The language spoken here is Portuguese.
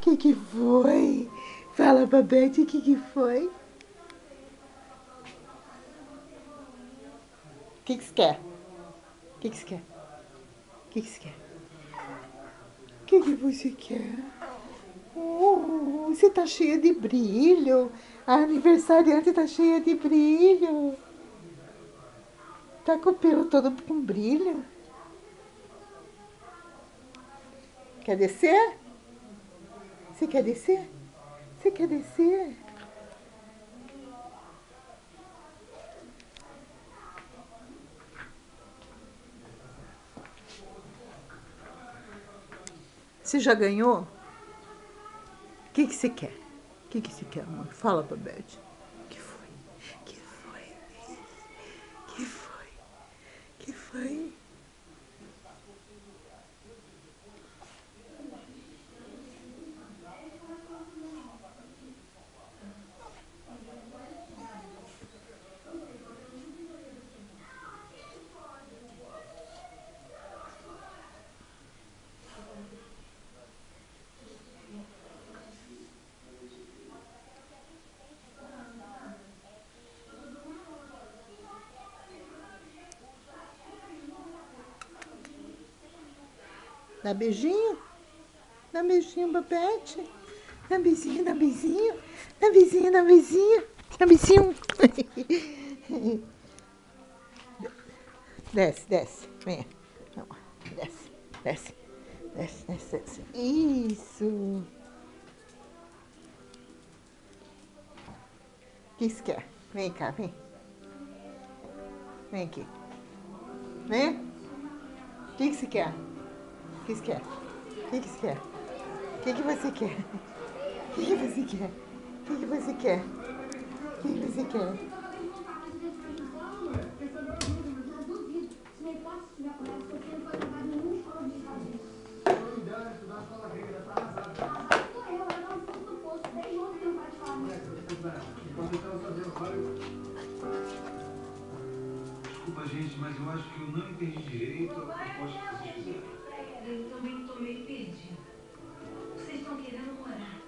Que foi? Fala, Babete, o que foi? O que você quer? O que você quer? O que você quer? O que você quer? Você tá cheia de brilho. A aniversariante tá cheia de brilho. Tá com o pelo todo com brilho. Quer descer? Você quer descer? Você quer descer? Você já ganhou? O que você quer? O que você quer, amor? Fala, Babete. O que foi? O que foi? O que foi? O que foi? Dá beijinho? Dá beijinho, Babete. Dá beijinho, dá beijinho. Dá beijinho, dá beijinho. Dá beijinho. Desce, desce. Vem. Não, desce, desce. Desce, desce, desce. Isso. O que você quer? Vem cá, vem. Vem aqui. Vem. O que você quer? O que você quer? O que você quer? O que você quer? O que você quer? O que você quer? O que você quer? Desculpa, gente, mas eu acho que eu não entendi direito a proposta que vocês fizeram. Eu também estou meio perdida. Vocês estão querendo morar